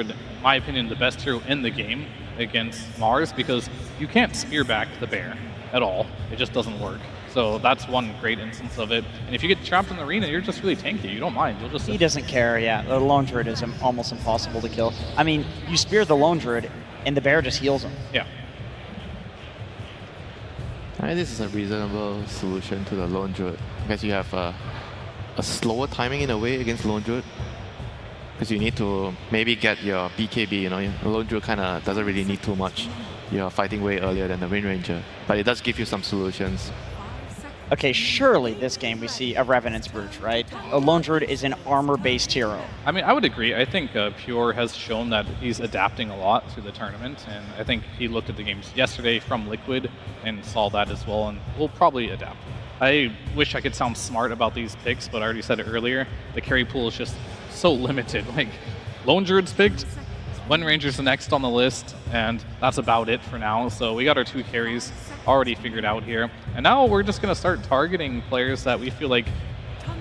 in my opinion, the best hero in the game against Mars because you can't spear back the bear at all. It just doesn't work. So that's one great instance of it. And if you get trapped in the arena, you're just really tanky. You don't mind. You'll just. He doesn't care. Yeah, the lone druid is almost impossible to kill. I mean, you spear the lone druid, and the bear just heals him. Yeah. I think this is a reasonable solution to the lone druid. I guess you have a slower timing in a way against lone druid. Because you need to maybe get your BKB, you know, lone druid kind of doesn't really need too much. You're fighting way earlier than the Wind Ranger. But it does give you some solutions. Okay, surely this game we see a Revenant's Brute, right? A lone druid is an armor-based hero. I mean, I would agree. I think Pure has shown that he's adapting a lot through the tournament, and I think he looked at the games yesterday from Liquid and saw that as well, and will probably adapt. I wish I could sound smart about these picks, but I already said it earlier. The carry pool is just so limited. Like, Lone Druid's picked, Wind Ranger's the next on the list, and that's about it for now. So we got our 2 carries already figured out here. And now we're just going to start targeting players that we feel like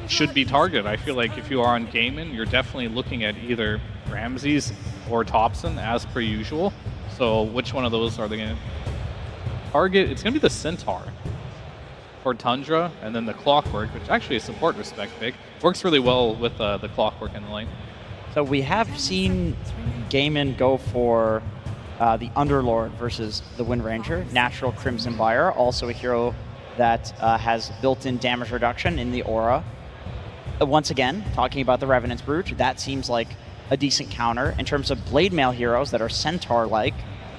should be targeted. I feel like if you are on GAIMIN, you're definitely looking at either Ramses or Thompson as per usual. So which one of those are they going to target? It's going to be the Centaur for Tundra, and then the Clockwork, which actually is support respect pick. Works really well with the Clockwork in the lane. So we have seen GAIMIN go for the Underlord versus the Wind Ranger. Natural Crimson Buyer, also a hero that has built-in damage reduction in the aura. Once again, talking about the Revenant's Brute, that seems like a decent counter. In terms of Blade Mail heroes that are Centaur-like,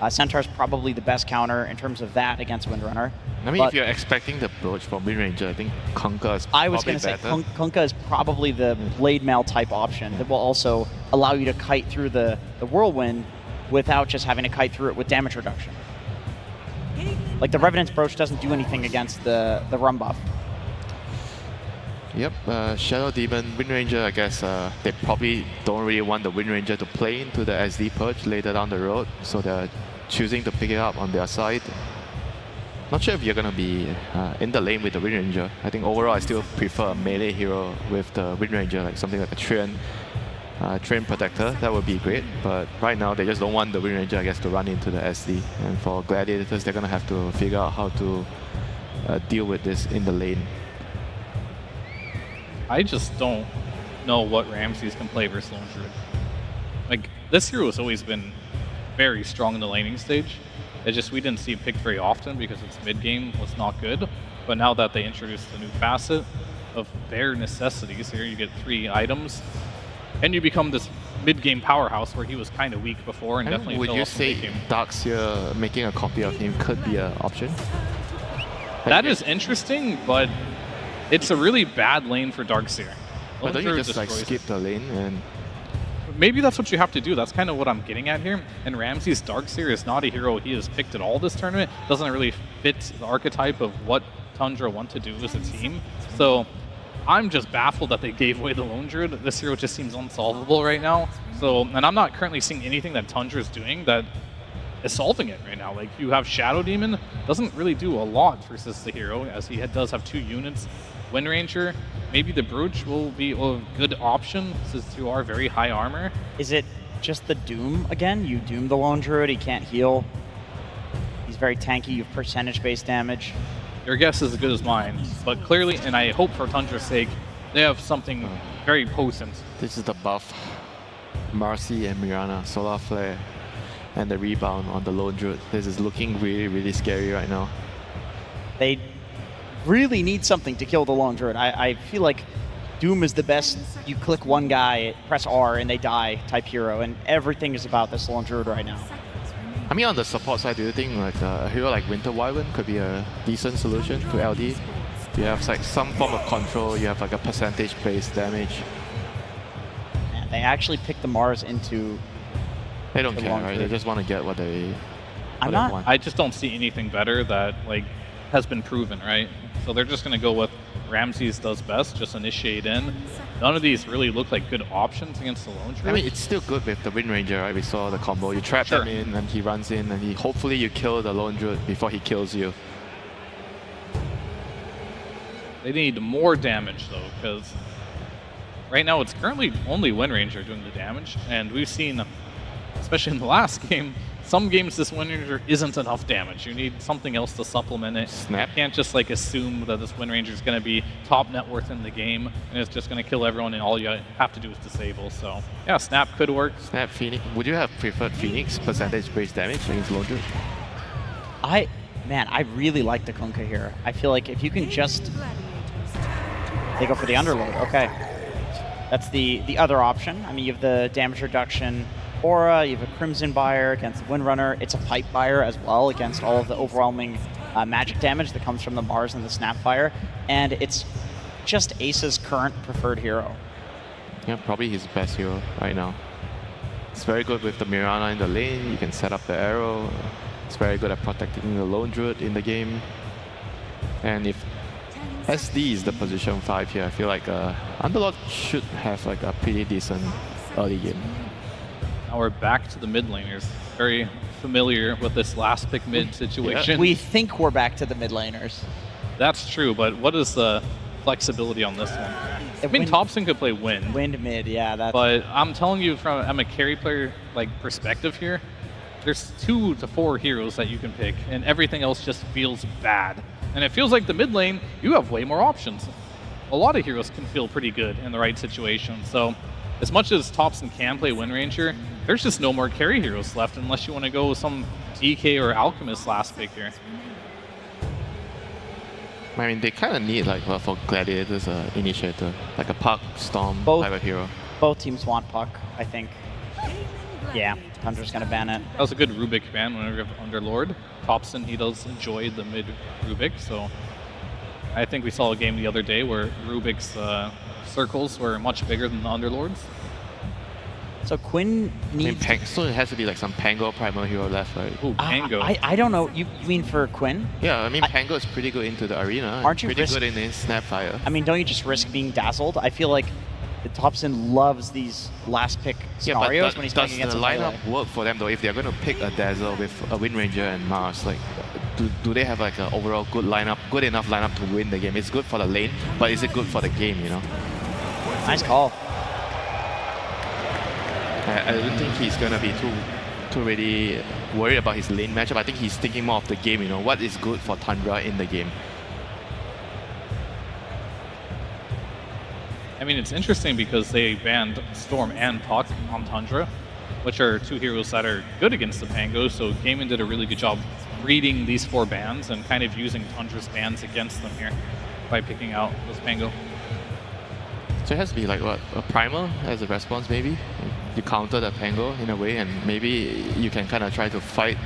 Centaur's probably the best counter in terms of that against Windrunner. I mean, if you're expecting the approach from Wind Ranger, I think Kunkka is probably better. I was going to say, Kunkka is probably the Blade Mail type option that will also allow you to kite through the Whirlwind without just having to kite through it with damage reduction. Like, the Revenant's Brooch doesn't do anything against the Rum buff. Yep, Shadow Demon, Wind Ranger, I guess they probably don't really want the Wind Ranger to play into the SD Purge later down the road, so they're choosing to pick it up on their side. Not sure if you're going to be in the lane with the Wind Ranger. I think overall I still prefer a melee hero with the Wind Ranger, like something like a Train Protector. That would be great, but right now they just don't want the Wind Ranger, I guess, to run into the SD. And for Gladiators, they're going to have to figure out how to deal with this in the lane. I just don't know what Ramses can play versus Lone Druid. Like, this hero has always been very strong in the laning stage. It's just we didn't see it picked very often because its mid-game was not good. But now that they introduced the new facet of bare necessities, here you get 3 items, and you become this mid-game powerhouse where he was kind of weak before and definitely would fell you off the say mid-game. Darkseer making a copy of him could be an option? That is interesting, but it's a really bad lane for Darkseer. But don't you just like skip the lane and... Maybe that's what you have to do. That's kind of what I'm getting at here. And Ramses Darkseer is not a hero he has picked at all this tournament. Doesn't really fit the archetype of what Tundra want to do as a team. So I'm just baffled that they gave away the Lone Druid. This hero just seems unsolvable right now. So, and I'm not currently seeing anything that Tundra is doing that is solving it right now. Like, you have Shadow Demon, doesn't really do a lot versus the hero, as he does have 2 units. Wind Ranger, maybe the Brooch will be a good option since you are very high armor. Is it just the Doom again? You Doom the Lone Druid, he can't heal. He's very tanky, you have percentage-based damage. Your guess is as good as mine, but clearly, and I hope for Tundra's sake, they have something very potent. This is the buff. Marcy and Mirana, Solar Flare, and the rebound on the Lone Druid. This is looking really, really scary right now. They really need something to kill the Lone Druid. I feel like Doom is the best, you click one guy, press R, and they die type hero, and everything is about this Lone Druid right now. I mean, on the support side, do you think like a hero like Winter Wyvern could be a decent solution to LD? You have like some form of control, you have like a percentage-based damage. Man, they actually picked the Mars into... They don't care, right? They just want to get what they want. I just don't see anything better that like has been proven, right? So they're just going to go with Ramses does best, just initiate in. None of these really look like good options against the Lone Druid. I mean, it's still good with the Wind Ranger, right? We saw the combo. You trap him in, and he runs in, and hopefully you kill the Lone Druid before he kills you. They need more damage, though, because right now it's currently only Wind Ranger doing the damage, and we've seen especially in the last game, some games this Wind Ranger isn't enough damage. You need something else to supplement it. Snap. You can't just like assume that this Wind Ranger is going to be top net worth in the game and it's just going to kill everyone and all you have to do is disable. So yeah, Snap could work. Snap Phoenix. Would you have preferred Phoenix percentage base damage against Lone Druid? Man, I really like the Kunkka here. I feel like if you can just... They go for the Underlord, okay. That's the other option. I mean, you have the damage reduction aura, you have a Crimson Buyer against the Windrunner. It's a Pipe Buyer as well against all of the overwhelming magic damage that comes from the Mars and the Snapfire. And it's just Ace's current preferred hero. Yeah, probably his best hero right now. It's very good with the Mirana in the lane. You can set up the arrow. It's very good at protecting the Lone Druid in the game. And if SD is the position 5 here, I feel like Underlord should have like a pretty decent early game. Now we're back to the mid laners. Very familiar with this last pick mid situation. We think we're back to the mid laners. That's true, but what is the flexibility on this one? I mean, Thompson could play Wind. Wind mid, yeah. That's... But I'm telling you from a carry player like perspective here, there's 2 to 4 heroes that you can pick, and everything else just feels bad. And it feels like the mid lane, you have way more options. A lot of heroes can feel pretty good in the right situation. So as much as Thompson can play Wind Ranger, there's just no more carry heroes left unless you want to go with some DK or Alchemist last pick here. I mean, they kind of need like for Gladiators initiator, like a Puck Storm Both. type of hero. Both teams want Puck, I think. Yeah, Tundra's going to ban it. That was a good Rubik ban whenever you have Underlord. Thompson, he does enjoy the mid Rubik, so I think we saw a game the other day where Rubik's circles were much bigger than the Underlords. So Quinn needs... I mean, so it has to be like some Pango primal hero left, right? Ooh, Pango. I don't know. You mean for Quinn? Yeah, I mean, Pango is pretty good into the arena. Aren't you pretty good in Snapfire? I mean, don't you just risk being dazzled? I feel like Thompson loves these last pick scenarios when he's playing against the lineup work for them though? If they're going to pick a Dazzle with a Wind Ranger and Mars, like, do they have like an overall good enough lineup to win the game? It's good for the lane, but is it good for the game? You know. Nice call. I don't think he's going to be too really worried about his lane matchup. I think he's thinking more of the game. You know, what is good for Tundra in the game. I mean, it's interesting because they banned Storm and Puck on Tundra, which are 2 heroes that are good against the Pango, so GAIMIN did a really good job reading these 4 bans and kind of using Tundra's bans against them here by picking out those Pango. So it has to be like what, a primal as a response maybe? You counter the Pango in a way, and maybe you can kind of try to fight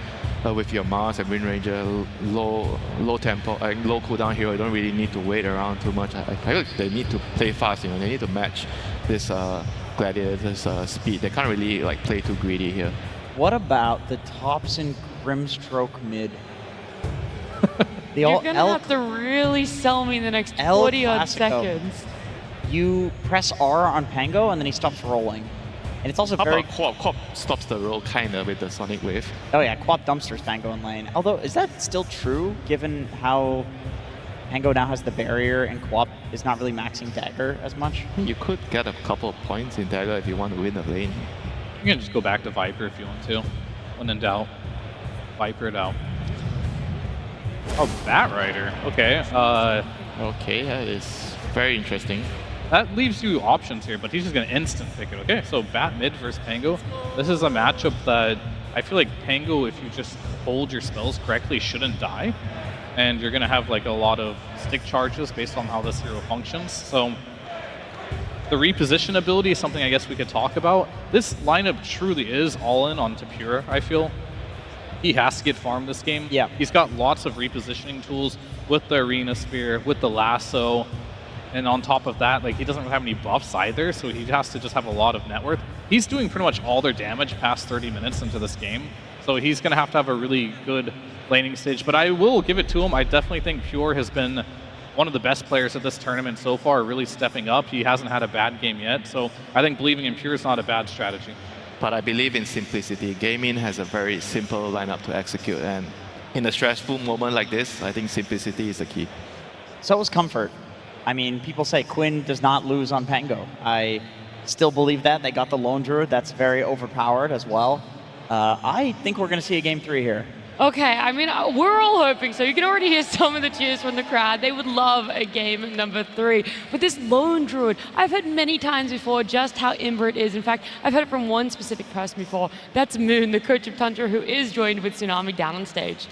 with your Mars and Wind Ranger, low tempo, low cooldown hero. You don't really need to wait around too much. I feel like they need to play fast. You know, they need to match this Gladiator's speed. They can't really like play too greedy here. What about the Thompson Grimstroke mid? You're gonna have to really sell me the next 40 odd seconds. You press R on Pango and then he stops rolling. And it's also How very... about Quap stops the roll kinda with the Sonic Wave. Oh yeah, Quap dumpsters Pango in lane. Although, is that still true given how Pango now has the barrier and Quap is not really maxing Dagger as much? You could get a couple of points in Dagger if you want to win the lane. You can just go back to Viper if you want to. When in doubt, Viper it out. Oh, Bat Rider. Okay. Okay, that is very interesting. That leaves you options here, but he's just going to instant pick it. Okay, so Bat mid versus Pango. This is a matchup that I feel like Pango, if you just hold your spells correctly, shouldn't die. And you're going to have like a lot of stick charges based on how this hero functions. So the reposition ability is something I guess we could talk about. This lineup truly is all in on Tapura, I feel. He has to get farmed this game. Yeah. He's got lots of repositioning tools with the Arena Spear, with the Lasso. And on top of that, like, he doesn't have any buffs either, so he has to just have a lot of net worth. He's doing pretty much all their damage past 30 minutes into this game, so he's going to have a really good laning stage. But I will give it to him. I definitely think Pure has been one of the best players at this tournament so far, really stepping up. He hasn't had a bad game yet, so I think believing in Pure is not a bad strategy. But I believe in simplicity. GAIMIN has a very simple lineup to execute, and in a stressful moment like this, I think simplicity is the key. So is comfort. I mean, people say Quinn does not lose on Pango. I still believe that. They got the Lone Druid. That's very overpowered as well. I think we're going to see a game 3 here. Okay, I mean, we're all hoping so. You can already hear some of the cheers from the crowd. They would love a game number 3. But this lone druid, I've heard many times before just how imber it is. In fact, I've heard it from one specific person before. That's Moon, the coach of Tundra, who is joined with Tsunami down on stage.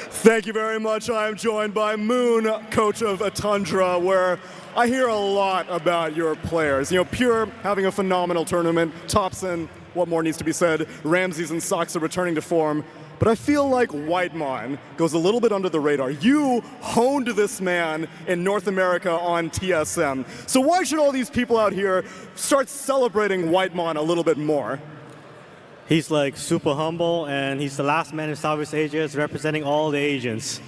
Thank you very much. I am joined by Moon, coach of Tundra, where I hear a lot about your players. You know, Pure having a phenomenal tournament, Topson, what more needs to be said, Ramses and Sox are returning to form, but I feel like Whitemon goes a little bit under the radar. You honed this man in North America on TSM, so why should all these people out here start celebrating Whitemon a little bit more? He's like super humble, and he's the last man in Southeast Asia representing all the Asians.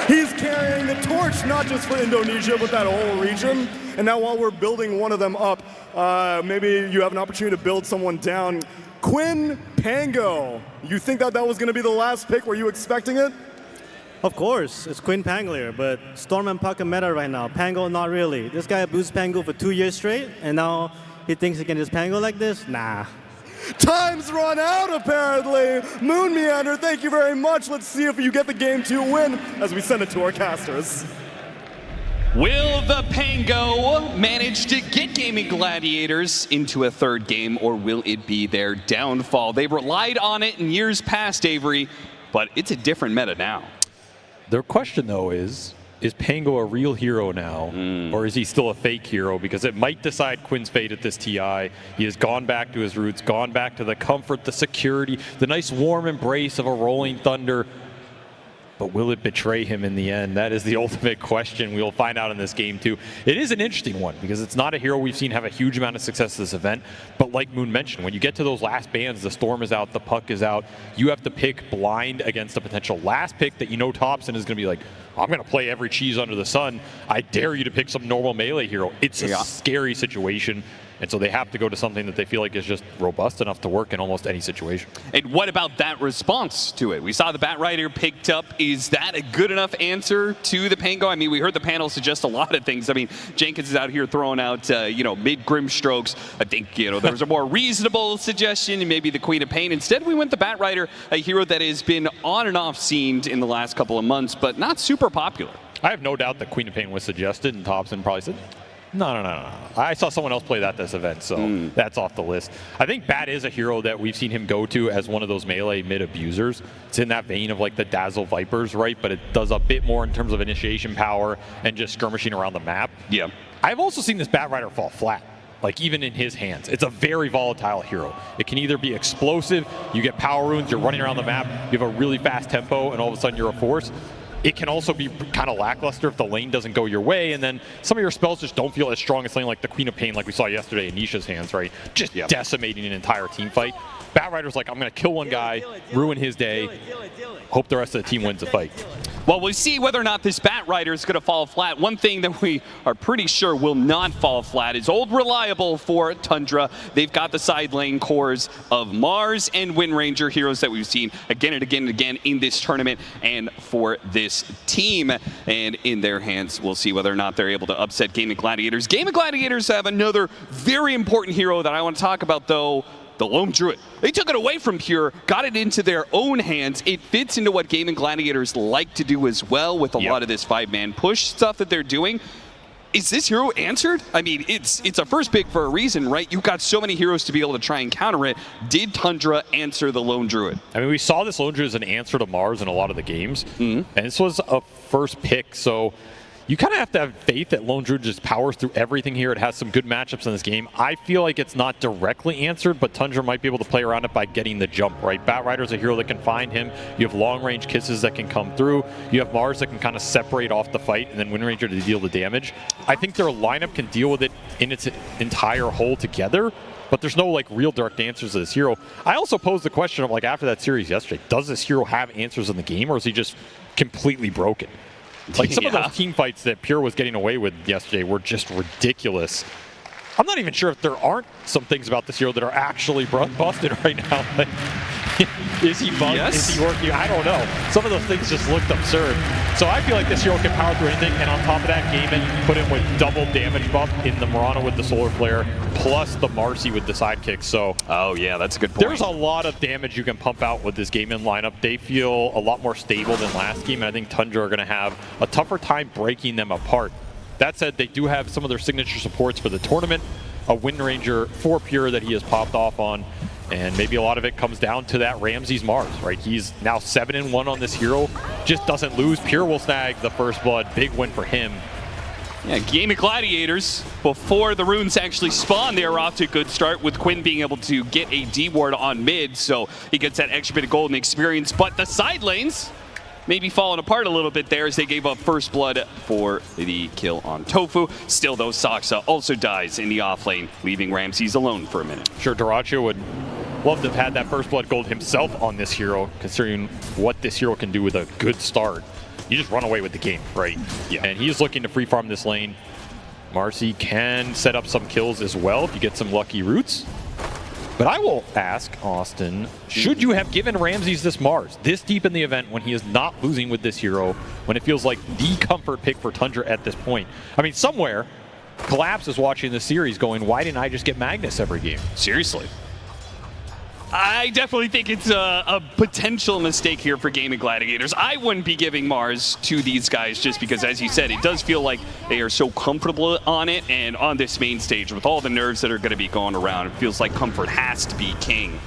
He's carrying the torch, not just for Indonesia, but that whole region. And now while we're building one of them up, maybe you have an opportunity to build someone down. Quinn Pango, you think that was going to be the last pick? Were you expecting it? Of course, it's Quinn Panglier, but Storm and Puck are meta right now. Pango, not really. This guy abused Pango for 2 years straight, and now he thinks he can just Pango like this? Nah. Time's run out, apparently. Moon Meander, thank you very much. Let's see if you get the Game 2 win as we send it to our casters. Will the Pango manage to get GAIMIN Gladiators into a third game, or will it be their downfall? They've relied on it in years past, Avery, but it's a different meta now. The question, though, is Pango a real hero now, or is he still a fake hero? Because it might decide Quinn's fate at this TI. He has gone back to his roots, gone back to the comfort, the security, the nice warm embrace of a rolling thunder. But will it betray him in the end? That is the ultimate question. We'll find out in this game, too. It is an interesting one, because it's not a hero we've seen have a huge amount of success at this event. But like Moon mentioned, when you get to those last bans, the Storm is out, the Puck is out, you have to pick blind against a potential last pick that you know Topson is going to be like, I'm going to play every cheese under the sun. I dare you to pick some normal melee hero. It's a scary situation. And so they have to go to something that they feel like is just robust enough to work in almost any situation. And what about that response to it? We saw the Bat Rider picked up. Is that a good enough answer to the Pango? I mean, we heard the panel suggest a lot of things. I mean, Jenkins is out here throwing out, mid-grim strokes. I think, there was a more reasonable suggestion, and maybe the Queen of Pain. Instead, we went the Bat Rider, a hero that has been on and off seen in the last couple of months, but not super popular. I have no doubt that Queen of Pain was suggested, and Topson probably said, No. I saw someone else play that this event, so that's off the list. I think Bat is a hero that we've seen him go to as one of those melee mid-abusers. It's in that vein of like the Dazzle Vipers, right? But it does a bit more in terms of initiation power and just skirmishing around the map. Yeah. I've also seen this Bat Rider fall flat, like even in his hands. It's a very volatile hero. It can either be explosive, you get power runes, you're running around the map, you have a really fast tempo, and all of a sudden you're a force. It can also be kind of lackluster if the lane doesn't go your way, and then some of your spells just don't feel as strong as lane like the Queen of Pain, like we saw yesterday in Nisha's hands, right? Just decimating an entire team fight. Bat Rider's like, I'm going to kill one guy, ruin his day, hope the rest of the team wins the fight. Well, we'll see whether or not this Bat Rider is going to fall flat. One thing that we are pretty sure will not fall flat is old reliable for Tundra. They've got the side lane cores of Mars and Wind Ranger, heroes that we've seen again and again and again in this tournament and for this team. And in their hands, we'll see whether or not they're able to upset GAIMIN Gladiators. GAIMIN Gladiators have another very important hero that I want to talk about, though. The Lone Druid. They took it away from Pure, got it into their own hands. It fits into what GAIMIN Gladiators like to do as well with a lot of this 5-man push stuff that they're doing. Is this hero answered? I mean, it's a first pick for a reason, right? You've got so many heroes to be able to try and counter it. Did Tundra answer the Lone Druid? I mean, we saw this Lone Druid as an answer to Mars in a lot of the games, and this was a first pick, so you kind of have to have faith that Lone Druid just powers through everything here. It has some good matchups in this game. I feel like it's not directly answered, but Tundra might be able to play around it by getting the jump, right? Bat Rider's a hero that can find him. You have long-range kisses that can come through. You have Mars that can kind of separate off the fight, and then Wind Ranger to deal the damage. I think their lineup can deal with it in its entire whole together, but there's no like real direct answers to this hero. I also posed the question of like after that series yesterday, does this hero have answers in the game, or is he just completely broken? Like some of those team fights that Pure was getting away with yesterday were just ridiculous. I'm not even sure if there aren't some things about this hero that are actually busted right now. Is he bugged? Yes. Is he working? I don't know. Some of those things just looked absurd. So I feel like this hero can power through anything, and on top of that, GAIMIN put in with double damage buff in the Murano with the Solar Flare, plus the Marcy with the sidekick. So oh yeah, that's a good point. there's a lot of damage you can pump out with this GAIMIN lineup. They feel a lot more stable than last game, and I think Tundra are going to have a tougher time breaking them apart. That said, they do have some of their signature supports for the tournament. A Wind Ranger for Pure that he has popped off on, and maybe a lot of it comes down to that Ramses Mars, right? He's now 7-1 on this hero, just doesn't lose. Pure will snag the first blood, big win for him. Yeah, GAIMIN Gladiators, before the runes actually spawn, they are off to a good start with Quinn being able to get a D-ward on mid, so he gets that extra bit of golden experience, but the side lanes maybe falling apart a little bit there as they gave up first blood for the kill on Tofu. Still though, Saksa also dies in the off lane, leaving Ramses alone for a minute. Sure, Daracho would love to have had that first blood gold himself on this hero, considering what this hero can do with a good start. You just run away with the game, right? Yeah. And he's looking to free farm this lane. Marcy can set up some kills as well if you get some lucky roots. But I will ask, Austin, should you have given Ramses this Mars this deep in the event when he is not losing with this hero, when it feels like the comfort pick for Tundra at this point? I mean, somewhere, Collapse is watching the series going, why didn't I just get Magnus every game? Seriously. I definitely think it's a potential mistake here for GAIMIN Gladiators. I wouldn't be giving Mars to these guys just because, as you said, it does feel like they are so comfortable on it, and on this main stage with all the nerves that are going to be going around, it feels like comfort has to be king.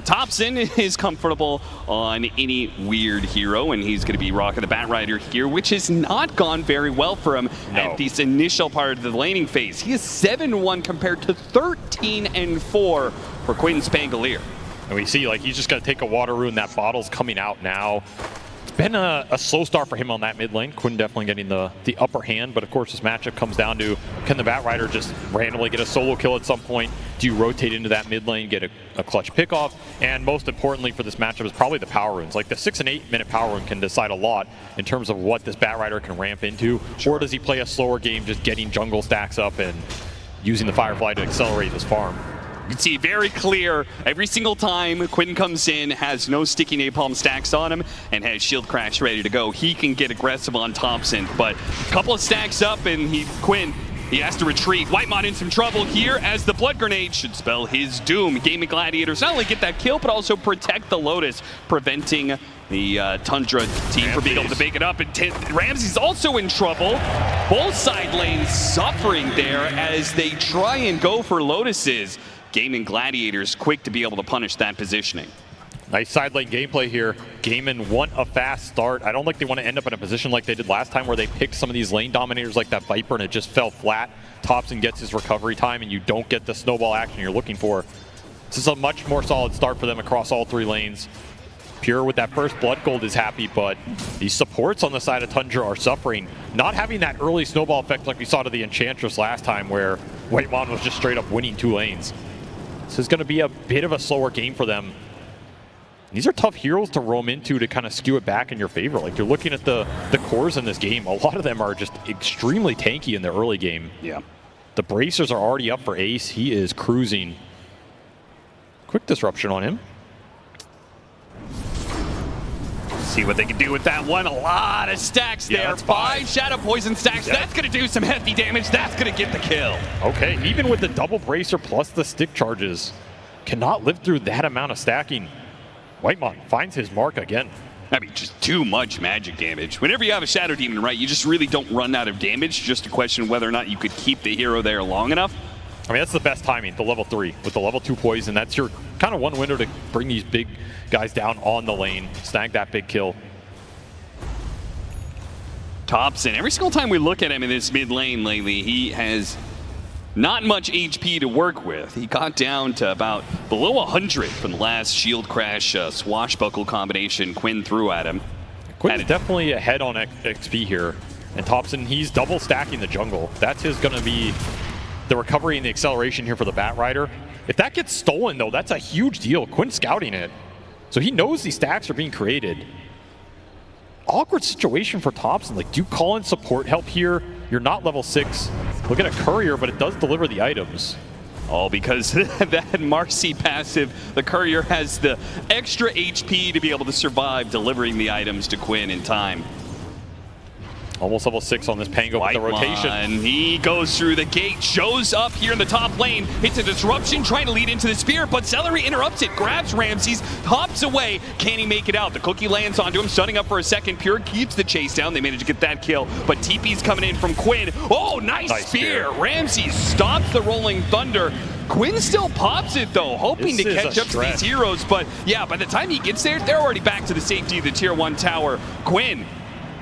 Thompson is comfortable on any weird hero, and he's going to be rocking the Bat Rider here, which has not gone very well for him at this initial part of the laning phase. He is 7-1 compared to 13-4 for Quinn Spangolier. And we see, like, he's just going to take a water rune. That bottle's coming out now. It's been a slow start for him on that mid lane. Quinn definitely getting the upper hand, but of course this matchup comes down to, can the Bat Rider just randomly get a solo kill at some point? Do you rotate into that mid lane, get a clutch pickoff? And most importantly for this matchup is probably the power runes. Like, the 6 and 8 minute power rune can decide a lot in terms of what this Bat Rider can ramp into. Sure. Or does he play a slower game, just getting jungle stacks up and using the Firefly to accelerate his farm? You can see very clear every single time Quinn comes in, has no sticky napalm stacks on him, and has shield crash ready to go. He can get aggressive on Thompson, but a couple of stacks up and Quinn has to retreat. Whitemon in some trouble here as the blood grenade should spell his doom. GAIMIN Gladiators not only get that kill, but also protect the Lotus, preventing the Tundra team from being able to make it up. And Ramses also in trouble. Both side lanes suffering there as they try and go for Lotuses. GAIMIN Gladiators quick to be able to punish that positioning. Nice side lane gameplay here. GAIMIN want a fast start. I don't think they want to end up in a position like they did last time where they picked some of these lane dominators like that Viper and it just fell flat. Thompson gets his recovery time and you don't get the snowball action you're looking for. This is a much more solid start for them across all 3 lanes. Pure with that first blood gold is happy, but these supports on the side of Tundra are suffering. Not having that early snowball effect like we saw to the Enchantress last time where Whitemon was just straight up winning 2 lanes. This is going to be a bit of a slower game for them. These are tough heroes to roam into to kind of skew it back in your favor. Like, you're looking at the cores in this game. A lot of them are just extremely tanky in the early game. Yeah. The bracers are already up for Ace. He is cruising. Quick disruption on him. See what they can do with that one. A lot of stacks there. 5 Shadow Poison stacks. Yep. That's going to do some hefty damage. That's going to get the kill. Okay, even with the double bracer plus the stick charges, cannot live through that amount of stacking. Whitemon finds his mark again. I mean, just too much magic damage. Whenever you have a Shadow Demon, right, you just really don't run out of damage. Just a question of whether or not you could keep the hero there long enough. I mean, that's the best timing, the level 3. With the level 2 poison, that's your kind of one window to bring these big guys down on the lane, snag that big kill. Thompson, every single time we look at him in this mid lane lately, he has not much HP to work with. He got down to about below 100 from the last shield crash swashbuckle combination Quinn threw at him. Quinn's definitely ahead on XP here. And Thompson, he's double stacking the jungle. That's going to be the recovery and the acceleration here for the Bat Rider. If that gets stolen, though, that's a huge deal. Quinn's scouting it. So he knows these stacks are being created. Awkward situation for Thompson. Like, do you call in support help here? You're not level 6. Look at a courier, but it does deliver the items. All because that Marcy passive, the Courier has the extra HP to be able to survive delivering the items to Quinn in time. Almost level 6 on this Pango with the rotation. He goes through the gate, shows up here in the top lane, hits a disruption, trying to lead into the spear, but Celery interrupts it, grabs Ramses, hops away. Can he make it out? The cookie lands onto him, stunning up for a second. Pure keeps the chase down. They manage to get that kill, but TP's coming in from Quinn. Oh, nice spear. Ramses stops the Rolling Thunder. Quinn still pops it though, hoping to catch up to these heroes, but yeah, by the time he gets there, they're already back to the safety of the tier 1 tower. Quinn,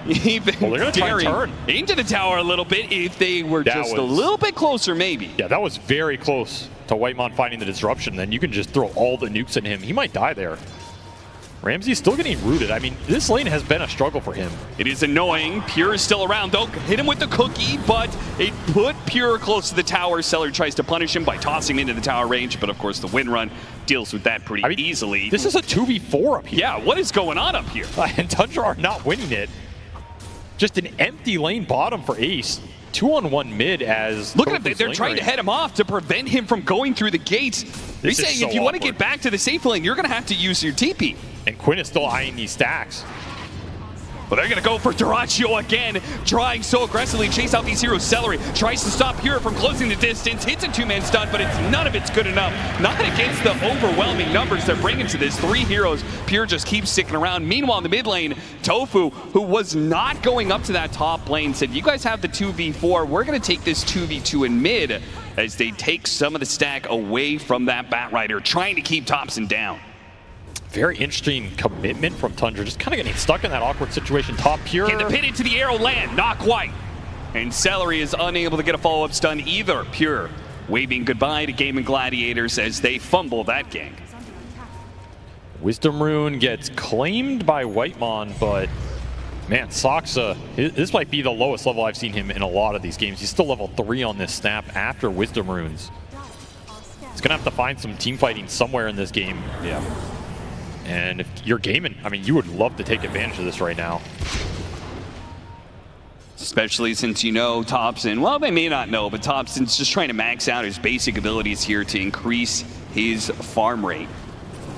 even they're gonna try and turn into the tower a little bit if they were just a little bit closer, maybe. Yeah, that was very close to Whitemon finding the disruption. Then you can just throw all the nukes at him. He might die there. Ramsey's still getting rooted. I mean, this lane has been a struggle for him. It is annoying. Pure is still around, though. Hit him with the cookie, but it put Pure close to the tower. Seller tries to punish him by tossing him into the tower range, but of course the win run deals with that pretty easily. This is a 2v4 up here. Yeah, what is going on up here? And Tundra are not winning it. Just an empty lane bottom for Ace. 2-on-1 mid as... Look at them, they're trying to head him off to prevent him from going through the gates. They're saying if you want to get back to the safe lane, you're going to have to use your TP. And Quinn is still eyeing these stacks. But they're going to go for Dyrachyo again, trying so aggressively chase out these heroes. Celery tries to stop Pure from closing the distance, hits a 2-man stun, but none of it's good enough. Not against the overwhelming numbers they're bringing to this. 3 heroes, Pure just keeps sticking around. Meanwhile, in the mid lane, Tofu, who was not going up to that top lane, said, you guys have the 2v4, we're going to take this 2v2 in mid, as they take some of the stack away from that Batrider, trying to keep Thompson down. Very interesting commitment from Tundra, just kind of getting stuck in that awkward situation. Top Pure. Can the pin into the arrow land? Not quite. And Celery is unable to get a follow-up stun either. Pure waving goodbye to GAIMIN Gladiators as they fumble that gank. Wisdom Rune gets claimed by Whitemon, but man, Soxa, this might be the lowest level I've seen him in a lot of these games. He's still level 3 on this snap after Wisdom Runes. He's going to have to find some team fighting somewhere in this game. Yeah. And if you're GAIMIN, I mean, you would love to take advantage of this right now. Especially since you know Thompson, well, they may not know, but Thompson's just trying to max out his basic abilities here to increase his farm rate.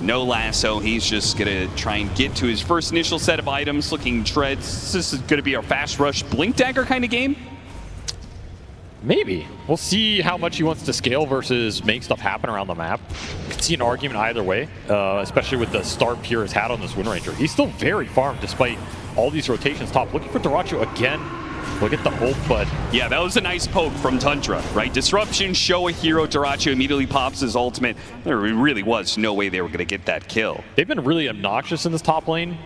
No lasso, he's just going to try and get to his first initial set of items, looking treads. This is going to be our fast rush blink dagger kind of game. Maybe. We'll see how much he wants to scale versus make stuff happen around the map. You can see an argument either way, especially with the start Pure has had on this Wind Ranger. He's still very farmed despite all these rotations top. Looking for Dyrachyo again. Look at the ult, but... Yeah, that was a nice poke from Tundra, right? Disruption, show a hero, Dyrachyo immediately pops his ultimate. There really was no way they were going to get that kill. They've been really obnoxious in this top lane.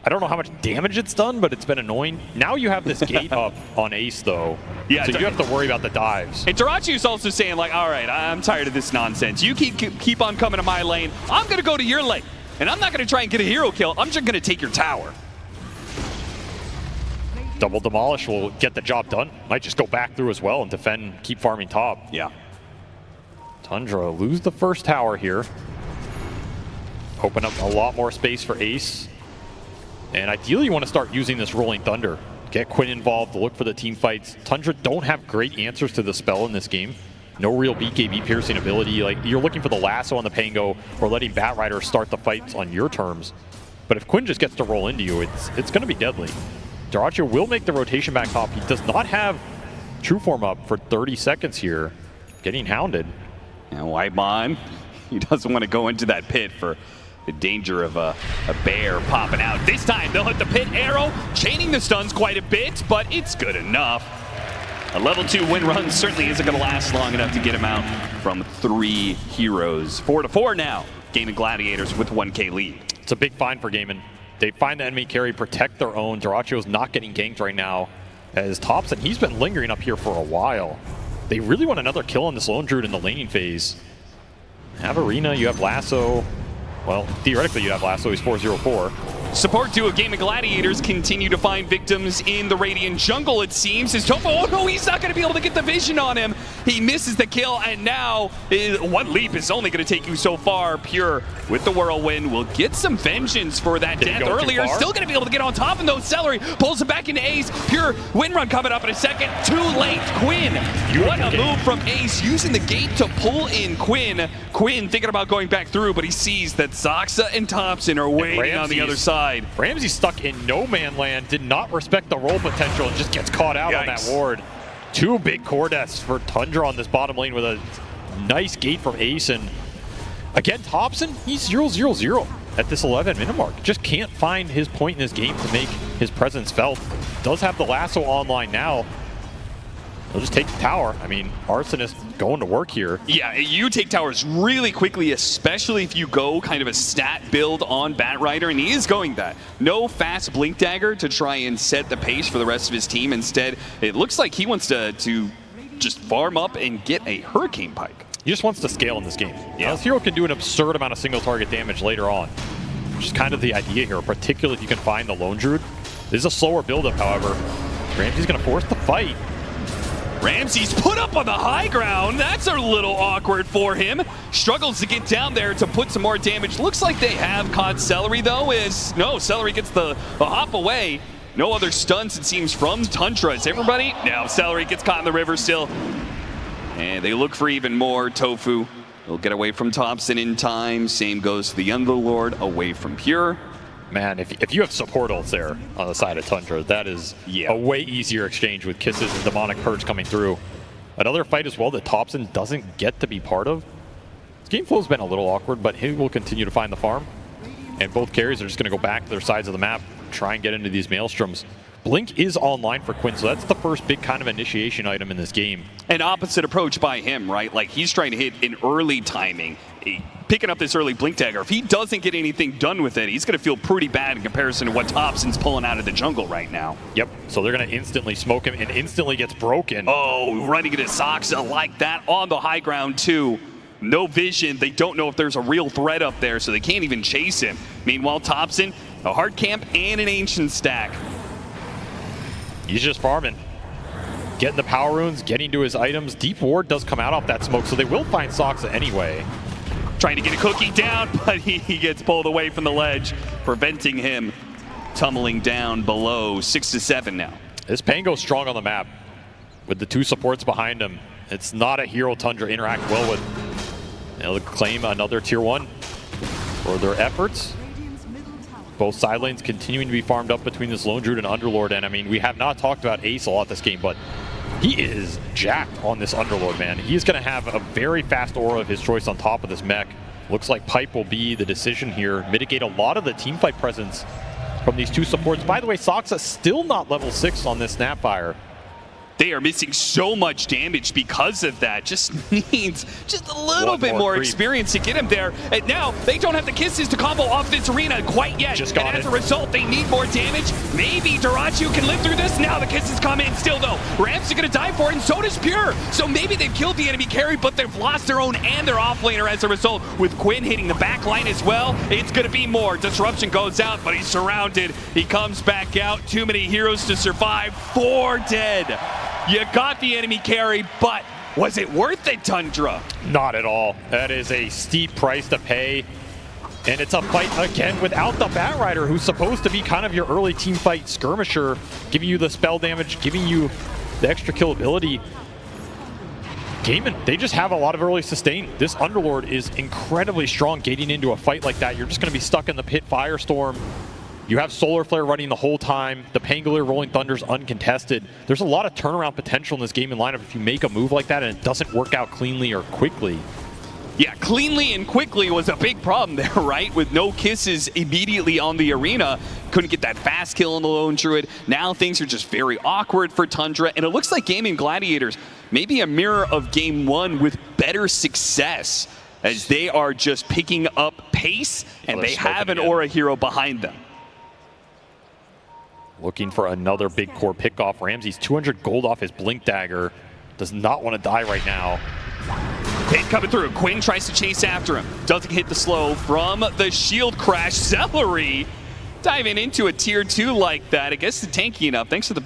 I don't know how much damage it's done, but it's been annoying. Now you have this gate up on Ace, though. Yeah, so you have to worry about the dives. And Dyrachyo's also saying, like, all right, I'm tired of this nonsense. You keep on coming to my lane. I'm going to go to your lane. And I'm not going to try and get a hero kill. I'm just going to take your tower. Double Demolish will get the job done. Might just go back through as well and defend, keep farming top. Yeah. Tundra lose the first tower here. Open up a lot more space for Ace. And ideally you want to start using this Rolling Thunder. Get Quinn involved, look for the team fights. Tundra don't have great answers to the spell in this game. No real BKB piercing ability. Like, you're looking for the lasso on the Pango or letting Batrider start the fights on your terms. But if Quinn just gets to roll into you, it's going to be deadly. Dyrachyo will make the rotation back top. He does not have True Form up for 30 seconds here. Getting hounded. And Whitemon, he doesn't want to go into that pit for the danger of a bear popping out. This time they'll hit the pit arrow, chaining the stuns quite a bit, but it's good enough. A level 2 win run certainly isn't going to last long enough to get him out from 3 heroes. 4-4 now. GAIMIN Gladiators with 1K lead. It's a big find for GAIMIN. They find the enemy carry, protect their own. Dyrachyo's not getting ganked right now. As Thompson, he's been lingering up here for a while. They really want another kill on this Lone Druid in the laning phase. Have Arena, you have Lasso. Well, theoretically you have Lasso, he's 4-0-4. Support duo GAIMIN Gladiators continue to find victims in the Radiant jungle, it seems. As Tofu, oh no, he's not going to be able to get the vision on him. He misses the kill, and now one leap is only going to take you so far. Pure with the whirlwind will get some vengeance for that death earlier. Still going to be able to get on top of those. Celery pulls him back into Ace. Pure wind run coming up in a second. Too late. Quinn. What a move from Ace, using the gate to pull in Quinn. Quinn thinking about going back through, but he sees that Zoxa and Thompson are waiting on the other side. Ramsey's stuck in no man land, did not respect the roll potential, and just gets caught out on that ward. 2 big core deaths for Tundra on this bottom lane with a nice gate from Ace. And again, Thompson, he's 0-0-0 at this 11 minute mark. Just can't find his point in this game to make his presence felt. Does have the lasso online now. He'll just take the tower. I mean, Arsonist going to work here. Yeah, you take towers really quickly, especially if you go kind of a stat build on Batrider, and he is going that. No fast Blink Dagger to try and set the pace for the rest of his team. Instead, it looks like he wants to just farm up and get a Hurricane Pike. He just wants to scale in this game. Yeah. This hero can do an absurd amount of single target damage later on, which is kind of the idea here, particularly if you can find the Lone Druid. This is a slower buildup, however. Ramsey's going to force the fight. Ramsey's put up on the high ground. That's a little awkward for him. Struggles to get down there to put some more damage. Looks like they have caught Celery, though. No, Celery gets the hop away. No other stuns, it seems, from Tundra. Is everybody? Now Celery gets caught in the river still. And they look for even more. Tofu will get away from Thompson in time. Same goes to the Underlord, away from Pure. Man, if you have support ults there on the side of Tundra, that is a way easier exchange with Kisses and Demonic Purge coming through. Another fight as well that Thompson doesn't get to be part of. His game flow's been a little awkward, but he will continue to find the farm. And both carries are just going to go back to their sides of the map, try and get into these maelstroms. Blink is online for Quinn, so that's the first big kind of initiation item in this game. An opposite approach by him, right? Like, he's trying to hit in early timing, picking up this early Blink Dagger. If he doesn't get anything done with it, he's going to feel pretty bad in comparison to what Thompson's pulling out of the jungle right now. Yep, so they're going to instantly smoke him and instantly gets broken. Oh, running into Zoxa like that on the high ground too. No vision, they don't know if there's a real threat up there, so they can't even chase him. Meanwhile, Thompson, a hard camp and an ancient stack. He's just farming. Getting the power runes, getting to his items. Deep ward does come out off that smoke, so they will find Zoxa anyway. Trying to get a cookie down, but he gets pulled away from the ledge, preventing him tumbling down below. 6-7 now. This Pango's strong on the map with the 2 supports behind him. It's not a hero Tundra interact well with. They'll claim another tier 1 for their efforts. Both side lanes continuing to be farmed up between this Lone Druid and Underlord. And I mean, we have not talked about Ace a lot this game, but he is jacked on this Underlord, man. He's going to have a very fast aura of his choice on top of this mech. Looks like Pipe will be the decision here. Mitigate a lot of the teamfight presence from these 2 supports. By the way, Zoxa still not level 6 on this Snapfire. They are missing so much damage because of that. Just needs just a little bit more experience to get him there. And now they don't have the kisses to combo off this arena quite yet. And as a result, they need more damage. Maybe Darachu can live through this. Now the kisses come in still though. Rams are going to die for it, and so does Pure. So maybe they've killed the enemy carry, but they've lost their own and their offlaner as a result. With Quinn hitting the back line as well, it's going to be more. Disruption goes out, but he's surrounded. He comes back out. Too many heroes to survive. 4 dead. You got the enemy carry, but was it worth it, Tundra? Not at all. That is a steep price to pay. And it's a fight again without the Batrider, who's supposed to be kind of your early team fight skirmisher, giving you the spell damage, giving you the extra kill ability. GAIMIN, they just have a lot of early sustain. This Underlord is incredibly strong gating into a fight like that. You're just going to be stuck in the pit Firestorm. You have Solar Flare running the whole time. The Pangolier Rolling Thunder's uncontested. There's a lot of turnaround potential in this game and lineup if you make a move like that and it doesn't work out cleanly or quickly. Yeah, cleanly and quickly was a big problem there, right? With no kisses immediately on the arena. Couldn't get that fast kill on the Lone Druid. Now things are just very awkward for Tundra. And it looks like GAIMIN Gladiators, maybe a mirror of Game 1 with better success, as they are just picking up pace and they have an aura hero behind them. Looking for another big core pickoff. Ramsey's 200 gold off his Blink Dagger. Does not want to die right now. Hit coming through. Quinn tries to chase after him. Doesn't hit the slow from the shield crash. Celery diving into a tier 2 like that. I guess the tanky enough. Thanks to the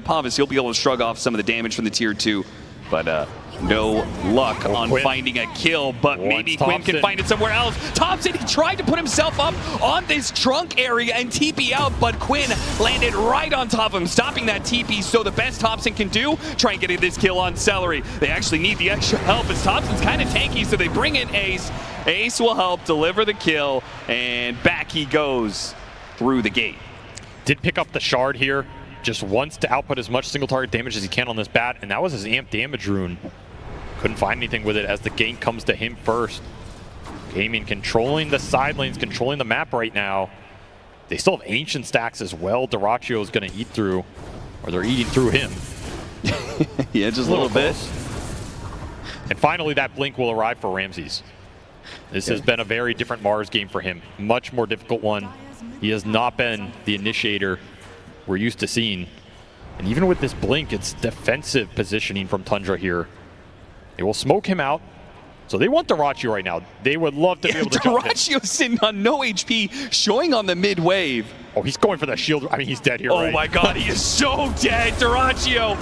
Pavis, he'll be able to shrug off some of the damage from the tier 2. But No luck on Quinn. finding a kill, but maybe Quinn can find it somewhere else. Thompson, he tried to put himself up on this trunk area and TP out, but Quinn landed right on top of him, stopping that TP. So the best Thompson can do, try and get this kill on Celery. They actually need the extra help as Thompson's kind of tanky, so they bring in Ace. Ace will help deliver the kill, and back he goes through the gate. Did pick up the shard here, just wants to output as much single target damage as he can on this bat, and that was his amp damage rune. Couldn't find anything with it as the gank comes to him first. GAIMIN controlling the side lanes, controlling the map right now. They still have ancient stacks as well. Dyrachyo is going to eat through, or they're eating through him. Yeah, just a little bit. And finally, that blink will arrive for Ramses. This has been a very different Mars game for him. Much more difficult one. He has not been the initiator we're used to seeing. And even with this blink, it's defensive positioning from Tundra here. They will smoke him out. So they want Dyrachyo right now. They would love to be able to jump in. Dyrachyo sitting on no HP, showing on the mid wave. Oh, he's going for the shield. I mean, he's dead here, Oh right? my god, he is so dead. Dyrachyo,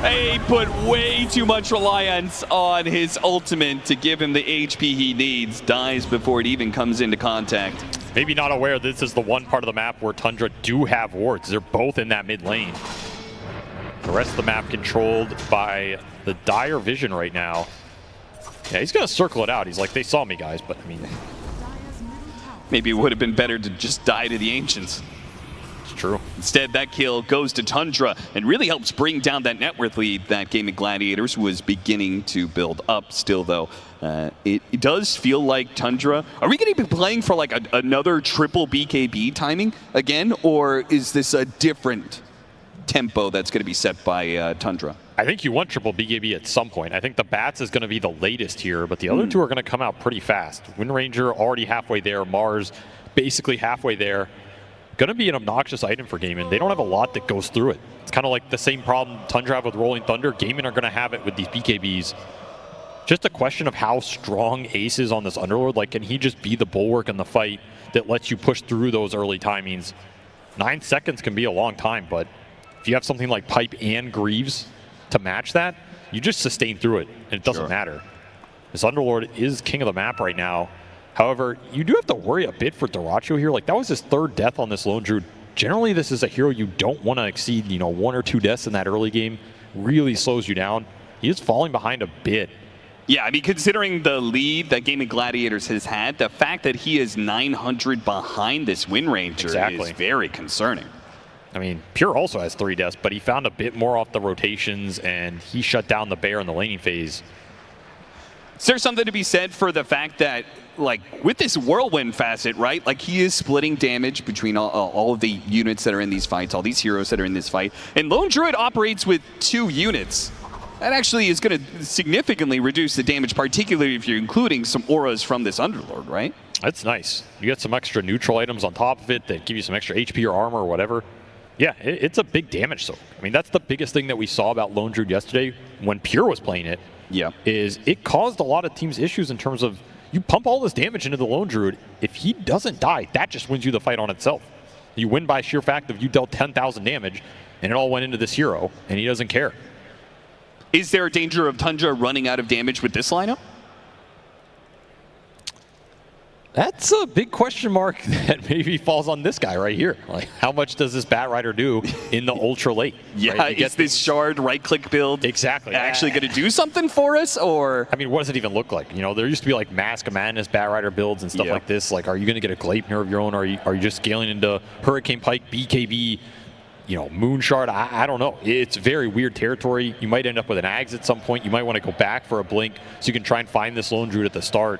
they put way too much reliance on his ultimate to give him the HP he needs. Dies before it even comes into contact. Maybe not aware this is the one part of the map where Tundra do have wards. They're both in that mid lane. The rest of the map controlled by the Dire Vision right now. Yeah, he's going to circle it out. He's like, they saw me, guys, but I mean... Maybe it would have been better to just die to the Ancients. It's true. Instead, that kill goes to Tundra and really helps bring down that net worth lead that GAIMIN Gladiators was beginning to build up. Still, though, it does feel like Tundra... Are we going to be playing for like another triple BKB timing again, or is this a different tempo that's going to be set by Tundra? I think you want triple BKB at some point. I think the Bats is going to be the latest here, but the other two are going to come out pretty fast. Wind Ranger already halfway there. Mars basically halfway there. Going to be an obnoxious item for GAIMIN. They don't have a lot that goes through it. It's kind of like the same problem Tundra have with Rolling Thunder. GAIMIN are going to have it with these BKBs. Just a question of how strong Ace is on this Underlord. Like, can he just be the bulwark in the fight that lets you push through those early timings? 9 seconds can be a long time, but if you have something like Pipe and Greaves to match that, you just sustain through it, and it doesn't matter. This Underlord is king of the map right now. However, you do have to worry a bit for Dyrachyo here. Like, that was his 3rd death on this Lone Druid. Generally, this is a hero you don't want to exceed, 1 or 2 deaths in that early game. Really slows you down. He is falling behind a bit. Yeah, I mean, considering the lead that GAIMIN Gladiators has had, the fact that he is 900 behind this Wind Ranger is very concerning. I mean, Pure also has 3 deaths, but he found a bit more off the rotations, and he shut down the Bear in the laning phase. Is there something to be said for the fact that, like, with this Whirlwind facet, right, like, he is splitting damage between all of the units that are in these fights, all these heroes that are in this fight, and Lone Druid operates with 2 units. That actually is going to significantly reduce the damage, particularly if you're including some auras from this Underlord, right? That's nice. You get some extra neutral items on top of it that give you some extra HP or armor or whatever. Yeah, it's a big damage soak. I mean, that's the biggest thing that we saw about Lone Druid yesterday when Pure was playing it. Yeah. Is it caused a lot of teams issues in terms of you pump all this damage into the Lone Druid. If he doesn't die, that just wins you the fight on itself. You win by sheer fact of you dealt 10,000 damage, and it all went into this hero, and he doesn't care. Is there a danger of Tundra running out of damage with this lineup? That's a big question mark that maybe falls on this guy right here. Like, how much does this Bat Rider do in the ultra late? Yeah, right? Is this shard right-click build actually going to do something for us, or? I mean, what does it even look like? There used to be like Mask of Madness Bat Rider builds and stuff like this. Like, are you going to get a Gleipnir of your own? Or are you just scaling into Hurricane Pike, BKB, Moon Shard? I don't know. It's very weird territory. You might end up with an Ags at some point. You might want to go back for a Blink so you can try and find this Lone Druid at the start.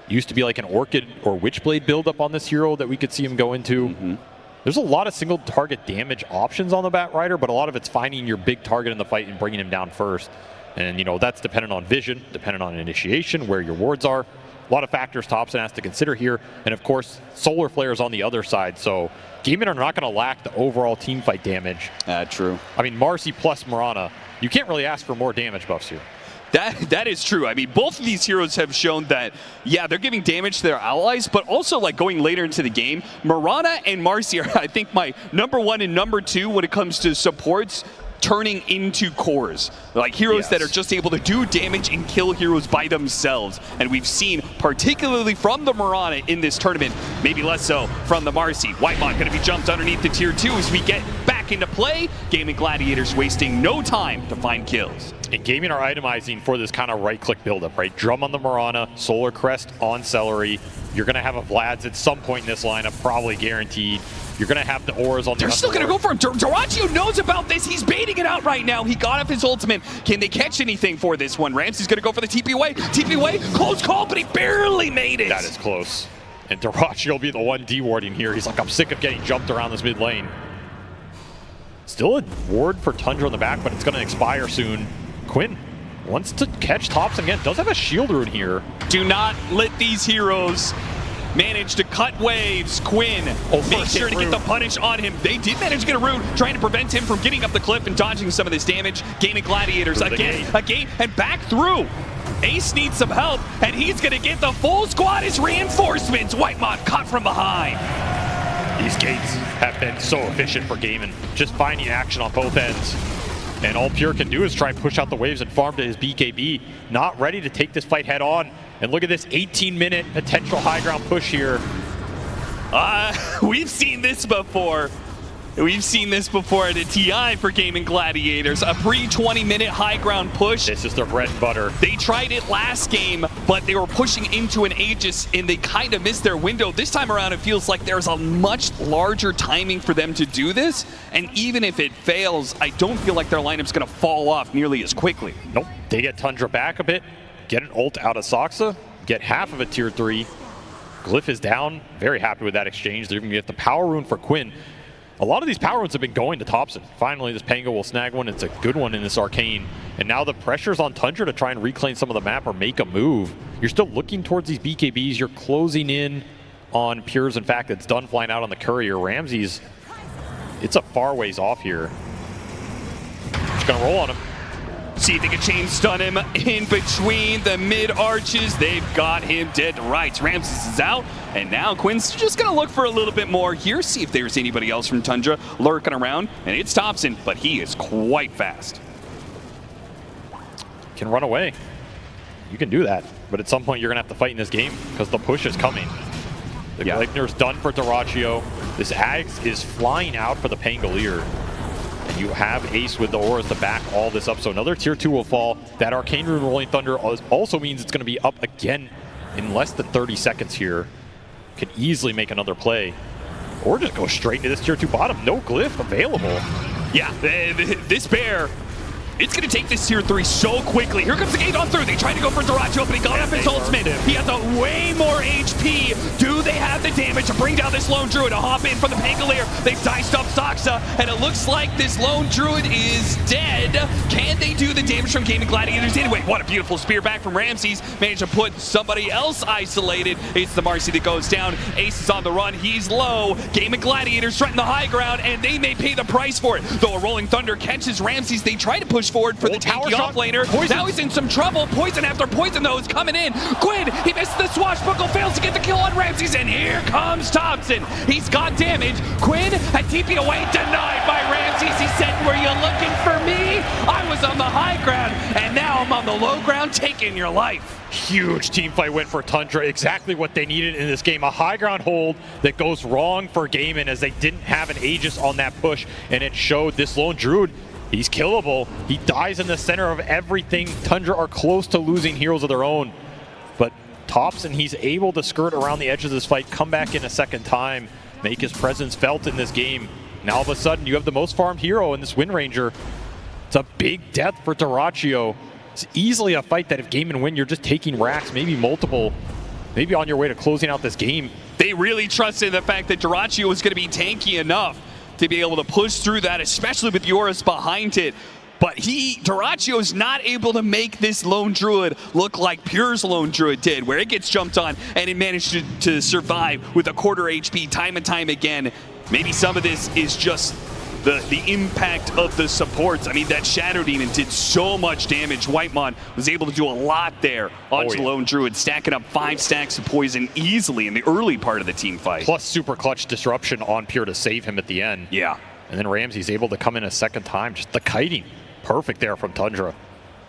Used to be like an Orchid or Witchblade build up on this hero that we could see him go into. There's a lot of single target damage options on the Bat Rider, but a lot of it's finding your big target in the fight and bringing him down first. And, that's dependent on vision, dependent on initiation, where your wards are. A lot of factors Thompson has to consider here. And, of course, Solar Flare is on the other side, so GAIMIN are not going to lack the overall team fight damage. True. I mean, Marcy plus Mirana, you can't really ask for more damage buffs here. That is true. I mean, both of these heroes have shown that, yeah, they're giving damage to their allies, but also, like, going later into the game, Mirana and Marcy are, I think, my number 1 and number 2 when it comes to supports turning into cores. Like heroes that are just able to do damage and kill heroes by themselves. And we've seen, particularly from the Mirana in this tournament, maybe less so from the Marcy. Whitemon going to be jumped underneath the tier 2 as we get back into play. GAIMIN Gladiators wasting no time to find kills. And GAIMIN are itemizing for this kind of right-click buildup, right? Drum on the Mirana, Solar Crest on Celery. You're going to have a Vlad's at some point in this lineup, probably guaranteed. You're going to have the auras on the They're still going to go for him. Dyrachyo knows about this. He's baiting it out right now. He got off his ultimate. Can they catch anything for this one? Ramsey's going to go for the TP away. TP away. Close call, but he barely made it. That is close. And Dyrachyo will be the one dewarding here. He's like, I'm sick of getting jumped around this mid lane. Still a ward for Tundra on the back, but it's going to expire soon. Quinn wants to catch Thompson again. Does have a shield rune here. Do not let these heroes manage to cut waves. Quinn, make sure to get the punish on him. They did manage to get a rune, trying to prevent him from getting up the cliff and dodging some of this damage. GAIMIN Gladiators again, a gate, and back through. Ace needs some help, and he's going to get the full squad as reinforcements. Whitemon caught from behind. These gates have been so efficient for GAIMIN, just finding action on both ends. And all Pure can do is try and push out the waves and farm to his BKB. Not ready to take this fight head on. And look at this 18-minute potential high ground push here. We've seen this before. We've seen this before at a TI for GAIMIN Gladiators. A pre-20-minute high ground push. This is their bread and butter. They tried it last game, but they were pushing into an Aegis, and they kind of missed their window. This time around, it feels like there's a much larger timing for them to do this. And even if it fails, I don't feel like their lineup's going to fall off nearly as quickly. Nope. They get Tundra back a bit, get an ult out of Soxa, get half of a tier 3. Glyph is down. Very happy with that exchange. They're going to get the power rune for Quinn. A lot of these power runes have been going to Thompson. Finally, this Pango will snag one. It's a good one in this Arcane. And now the pressure's on Tundra to try and reclaim some of the map or make a move. You're still looking towards these BKBs. You're closing in on Pures. In fact, it's done flying out on the Courier. Ramsey's, it's a far ways off here. Just gonna roll on him. See if they can chain stun him in between the mid arches. They've got him dead to rights. Ramses is out, and now Quinn's just gonna look for a little bit more here, see if there's anybody else from Tundra lurking around. And it's Thompson, but he is quite fast. Can run away. You can do that, but at some point you're gonna have to fight in this game because the push is coming. The Gleipnir's done for Dyrachyo. This Ags is flying out for the Pangolier. And you have Ace with the auras to back all this up. So another tier 2 will fall. That Arcane Rune Rolling Thunder also means it's going to be up again in less than 30 seconds here. Could easily make another play. Or just go straight into this tier 2 bottom. No Glyph available. Yeah, this bear, it's going to take this tier 3 so quickly. Here comes the gate on through. They tried to go for Dyrachyo, but he got up his ultimate. He has a way more HP. Do they have the damage to bring down this Lone Druid to hop in for the Pangolier? They've diced up Soxa, and it looks like this Lone Druid is dead. Can they do the damage from GAIMIN Gladiators anyway? What a beautiful spear back from Ramses. Managed to put somebody else isolated. It's the Marcy that goes down. Ace is on the run. He's low. GAIMIN Gladiators threaten the high ground, and they may pay the price for it. Though a Rolling Thunder catches Ramses, they try to push forward for the tanky offlaner. Now he's in some trouble. Poison after poison, though, is coming in. Quinn, he missed the swashbuckle, fails to get the kill on Ramses, and here comes Thompson. He's got damage. Quinn had TP away, denied by Ramses. He said, were you looking for me? I was on the high ground, and now I'm on the low ground, taking your life. Huge team fight win for Tundra. Exactly what they needed in this game. A high ground hold that goes wrong for GAIMIN as they didn't have an Aegis on that push, and it showed this Lone Druid. He's killable. He dies in the center of everything. Tundra are close to losing heroes of their own. But Thompson, he's able to skirt around the edge of this fight, come back in a second time, make his presence felt in this game. Now all of a sudden, you have the most farmed hero in this Windranger. It's a big death for Dyrachyo. It's easily a fight that if GAIMIN win, you're just taking racks, maybe multiple, maybe on your way to closing out this game. They really trusted the fact that Dyrachyo was going to be tanky enough to be able to push through that, especially with Yoris behind it. But Dyrachyo is not able to make this Lone Druid look like Pure's Lone Druid did, where it gets jumped on and it managed to survive with a quarter HP time and time again. Maybe some of this is just the impact of the supports. I mean, that Shadow Demon did so much damage. Whitemon was able to do a lot there onto the Lone Druid, stacking up 5 stacks of poison easily in the early part of the team fight. Plus super clutch disruption on Pure to save him at the end. Yeah. And then Ramsey's able to come in a second time. Just the kiting. Perfect there from Tundra.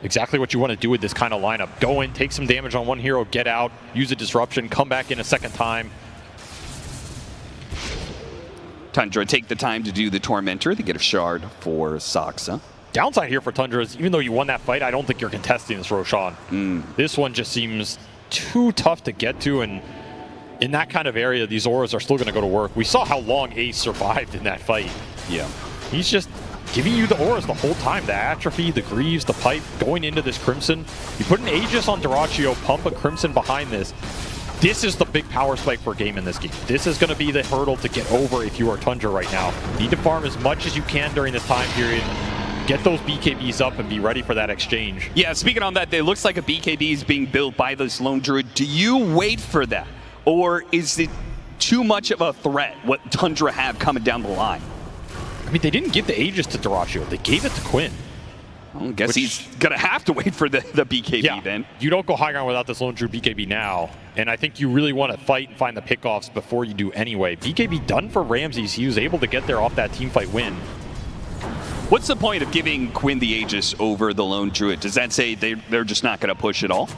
Exactly what you want to do with this kind of lineup. Go in, take some damage on one hero, get out, use a disruption, come back in a second time. Tundra take the time to do the Tormentor. They get a shard for Saksa. Downside here for Tundra is even though you won that fight, I don't think you're contesting this Roshan. This one just seems too tough to get to, and in that kind of area, these auras are still going to go to work. We saw how long Ace survived in that fight. Yeah. He's just giving you the auras the whole time. The Atrophy, the Greaves, the Pipe, going into this Crimson. You put an Aegis on Dyrachyo, pump a Crimson behind this. This is the big power spike for game in this game. This is going to be the hurdle to get over if you are Tundra right now. You need to farm as much as you can during this time period. Get those BKBs up and be ready for that exchange. Yeah, speaking on that, it looks like a BKB is being built by this Lone Druid. Do you wait for that? Or is it too much of a threat, what Tundra have coming down the line? I mean, they didn't give the Aegis to Dyrachyo. They gave it to Quinn. I guess he's going to have to wait for the BKB then. You don't go high ground without this Lone Druid BKB now. And I think you really want to fight and find the pickoffs before you do anyway. BKB done for Ramses. He was able to get there off that teamfight win. What's the point of giving Quinn the Aegis over the Lone Druid? Does that say they're just not going to push at all?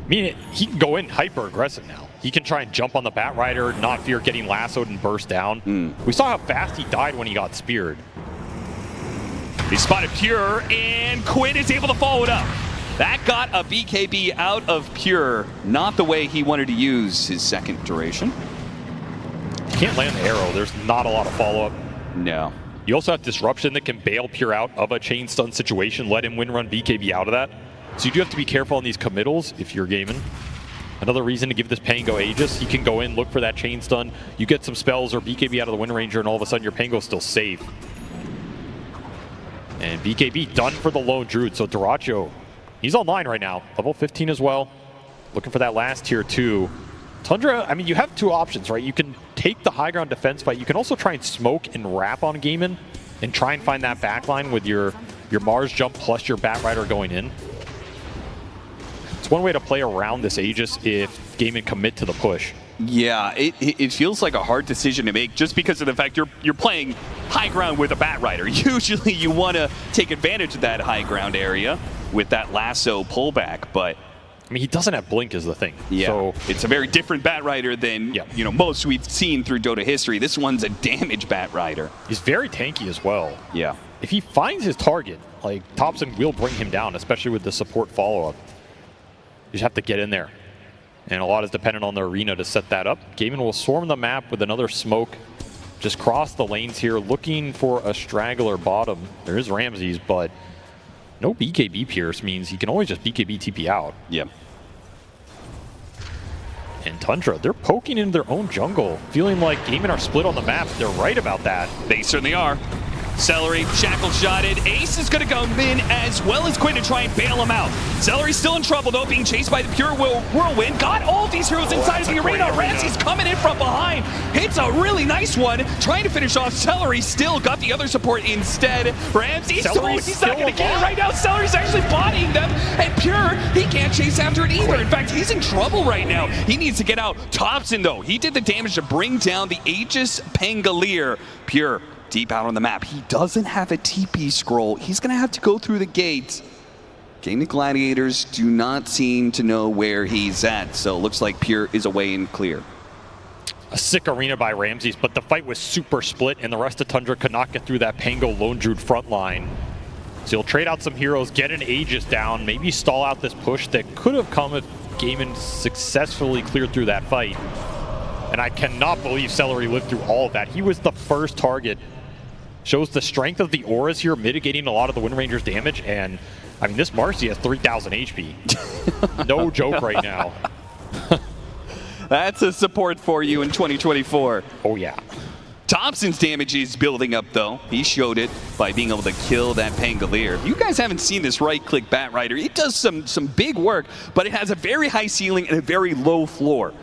I mean, he can go in hyper aggressive now. He can try and jump on the Bat Rider, not fear getting lassoed and burst down. We saw how fast he died when he got speared. He spotted Pure, and Quinn is able to follow it up. That got a BKB out of Pure, not the way he wanted to use his second duration. You can't land the arrow. There's not a lot of follow-up. No. You also have Disruption that can bail Pure out of a chain stun situation, let him win run BKB out of that. So you do have to be careful on these committals if you're gaming. Another reason to give this Pango Aegis, you can go in, look for that chain stun, you get some spells or BKB out of the Wind Ranger, and all of a sudden your Pango's still safe. And BKB done for the Lone Druid, so Dyrachyo, he's online right now, level 15 as well. Looking for that last tier 2. Tundra, I mean, you have two options, right? You can take the high ground defense fight. You can also try and smoke and wrap on GAIMIN and try and find that backline with your Mars jump plus your Bat Rider going in. It's one way to play around this Aegis if GAIMIN commit to the push. Yeah, it feels like a hard decision to make just because of the fact you're playing high ground with a Bat Rider. Usually you want to take advantage of that high ground area with that lasso pullback, but I mean, he doesn't have Blink is the thing. Yeah, so it's a very different Bat Rider than most we've seen through Dota history. This one's a damage Bat Rider. He's very tanky as well. Yeah. If he finds his target, like Thompson will bring him down, especially with the support follow-up. You just have to get in there. And a lot is dependent on the arena to set that up. GAIMIN will swarm the map with another smoke. Just cross the lanes here, looking for a straggler bottom. There is Ramses, but no BKB Pierce means he can always just BKB TP out. Yeah. And Tundra, they're poking into their own jungle, feeling like GAIMIN are split on the map. They're right about that. They certainly are. Celery, shackle shotted. Ace is going to go in as well as Quinn to try and bail him out. Celery's still in trouble though, being chased by the Pure Whirlwind. Got all of these heroes inside of the arena. Ramsey's coming in from behind. Hits a really nice one. Trying to finish off Celery. Still got the other support instead. Ramsey, he's not going to get it right now. Celery's actually bodying them. And Pure, he can't chase after it either. In fact, he's in trouble right now. He needs to get out. Thompson though, he did the damage to bring down the Aegis Pangolier. Pure deep out on the map. He doesn't have a TP scroll. He's going to have to go through the gate. GAIMIN Gladiators do not seem to know where he's at, so it looks like Pure is away and clear. A sick arena by Ramses, but the fight was super split, and the rest of Tundra could not get through that Pango Lone Druid front line. So he'll trade out some heroes, get an Aegis down, maybe stall out this push that could have come if GAIMIN successfully cleared through that fight. And I cannot believe Celery lived through all of that. He was the first target. Shows the strength of the auras here, mitigating a lot of the Wind Ranger's damage. And, I mean, this Marcy has 3,000 HP. No joke right now. That's a support for you in 2024. Oh, yeah. Thompson's damage is building up, though. He showed it by being able to kill that Pangolier. If you guys haven't seen this right-click Bat Rider, it does some big work, but it has a very high ceiling and a very low floor.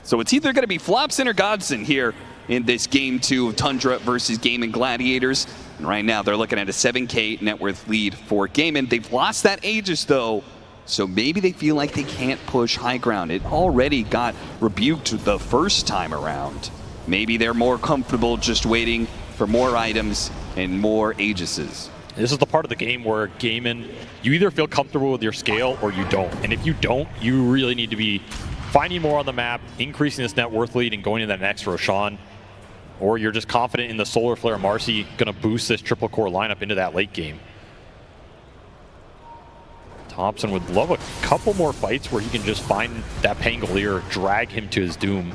So it's either going to be Flopson or Godson here in this Game 2 of Tundra versus GAIMIN Gladiators. And right now they're looking at a 7K net worth lead for GAIMIN. They've lost that Aegis though, so maybe they feel like they can't push high ground. It already got rebuked the first time around. Maybe they're more comfortable just waiting for more items and more Aegises. This is the part of the game where GAIMIN, you either feel comfortable with your scale or you don't. And if you don't, you really need to be finding more on the map, increasing this net worth lead and going to that next Roshan. Or you're just confident in the Solar Flare Marcy going to boost this triple core lineup into that late game. Thompson would love a couple more fights where he can just find that Pangolier, drag him to his doom.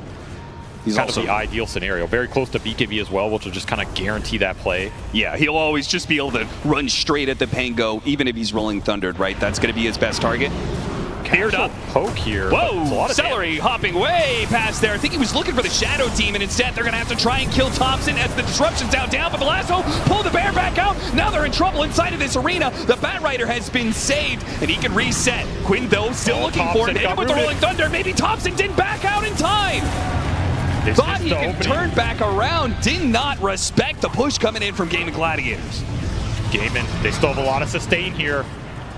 He's kind of the ideal scenario. Very close to BKB as well, which will just kind of guarantee that play. Yeah, he'll always just be able to run straight at the Pango, even if he's rolling Thundered, right? That's going to be his best target. Cleared up. Poke here. Whoa! Celery hopping way past there. I think he was looking for the Shadow Team, and instead they're going to have to try and kill Thompson as the disruption's down. But the lasso pulled the bear back out. Now they're in trouble inside of this arena. The Bat Rider has been saved, and he can reset. Quinn, though, still looking for him. Hit him with the Rolling Thunder. Maybe Thompson didn't back out in time. Thought he could turn back around. Did not respect the push coming in from GAIMIN Gladiators. GAIMIN, they still have a lot of sustain here.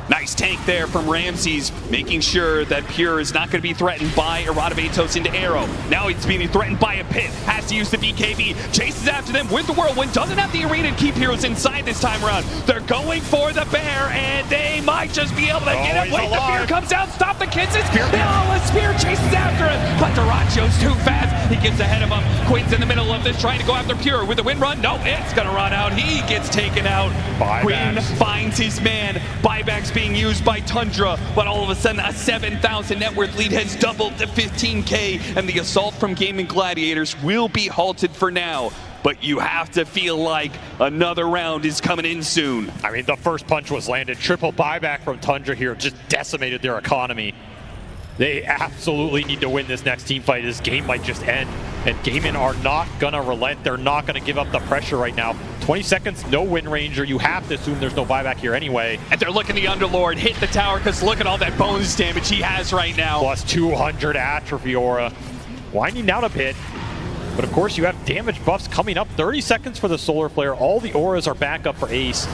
Nice tank there from Ramses, making sure that Pure is not going to be threatened by Erratabatos into Arrow. Now he's being threatened by a pit. Has to use the BKB. Chases after them with the Whirlwind. Doesn't have the arena to keep heroes inside this time around. They're going for the bear, and they might just be able to get him. Wait, the Fear comes out. Stop the Kisses. The Spear chases after him, but Duracio's too fast. He gets ahead of him. Quinn's in the middle of this, trying to go after Pure with the wind run. No, it's going to run out. He gets taken out. Quinn finds his man. Buybacks being used by Tundra, but all of a sudden a 7,000 net worth lead has doubled to 15K, and the assault from GAIMIN Gladiators will be halted for now. But you have to feel like another round is coming in soon. I mean, the first punch was landed. Triple buyback from Tundra here just decimated their economy. They absolutely need to win this next team fight. This game might just end, and GAIMIN are not gonna relent. They're not gonna give up the pressure right now. 20 seconds, no Wind Ranger. You have to assume there's no buyback here anyway. And they're looking the Underlord hit the tower, because look at all that bonus damage he has right now. Plus 200 atrophy aura. Winding down a bit. But of course you have damage buffs coming up. 30 seconds for the Solar Flare. All the auras are back up for Ace.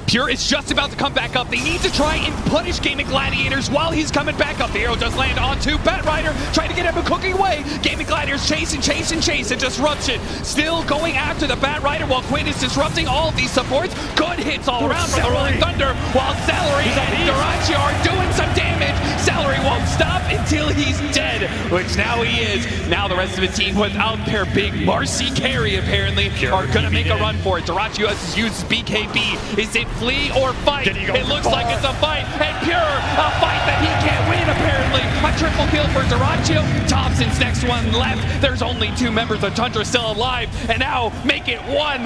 Pure is just about to come back up. They need to try and punish GAIMIN Gladiators while he's coming back up. The arrow does land onto Bat Rider, trying to get him a cooking away. GAIMIN Gladiators chase and disruption. Still going after the Bat Rider while Quinn is disrupting all of these supports. Good hits all around from the Rolling Thunder, while Celery and Duraccio are doing some damage. Celery won't stop until he's dead, which now he is. Now the rest of the team, without their big Marcy carry apparently, are gonna make a run for it. Duraccio has used BKB. Is it flee or fight? It looks like it's a fight, and Pure, a fight that he can't win apparently. A triple kill for Duraccio. Thompson's next one left. There's only 2 members of Tundra still alive, and now make it 1.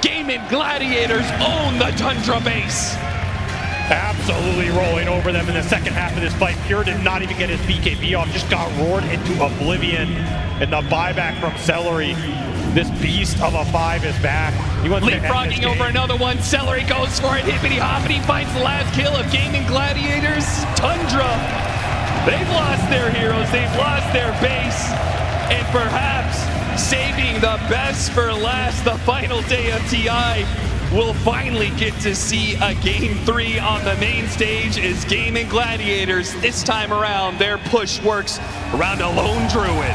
GAIMIN Gladiators own the Tundra base. Absolutely rolling over them in the second half of this fight. Pure did not even get his BKB off, just got roared into oblivion. And the buyback from Celery. This beast of a 5 is back. He wants leapfrogging over another one. Celery goes for it. Hippity hoppity finds the last kill of GAIMIN Gladiators. Tundra. They've lost their heroes. They've lost their base. And perhaps saving the best for last, the final day of TI. We'll finally get to see a Game 3 on the main stage as GAIMIN Gladiators. This time around, their push works around a lone druid.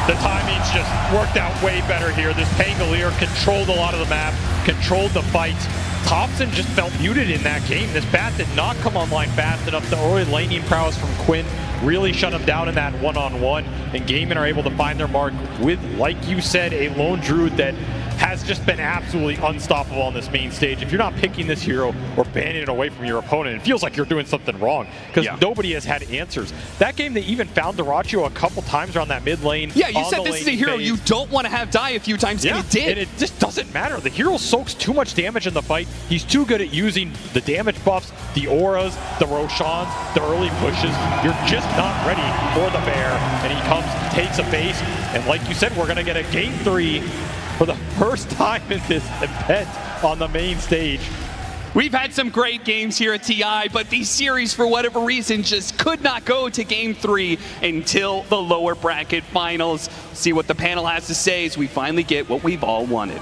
The timing's just worked out way better here. This Pangolier controlled a lot of the map, controlled the fight. Thompson just felt muted in that game. This bat did not come online fast enough. The early laning prowess from Quinn really shut him down in that one-on-one, and GAIMIN are able to find their mark with, like you said, a lone druid that has just been absolutely unstoppable on this main stage. If you're not picking this hero or banning it away from your opponent, it feels like you're doing something wrong, because nobody has had answers. That game, they even found Duraccio a couple times around that mid lane. Yeah, you said this is a hero you don't want to have die a few times, and it did. And it just doesn't matter. The hero soaks too much damage in the fight. He's too good at using the damage buffs, the auras, the Roshans, the early pushes. You're just not ready for the bear. And he comes, takes a base, and like you said, we're going to get a Game 3 for the first time in this event on the main stage. We've had some great games here at TI, but these series, for whatever reason, just could not go to Game 3 until the lower bracket finals. See what the panel has to say as we finally get what we've all wanted.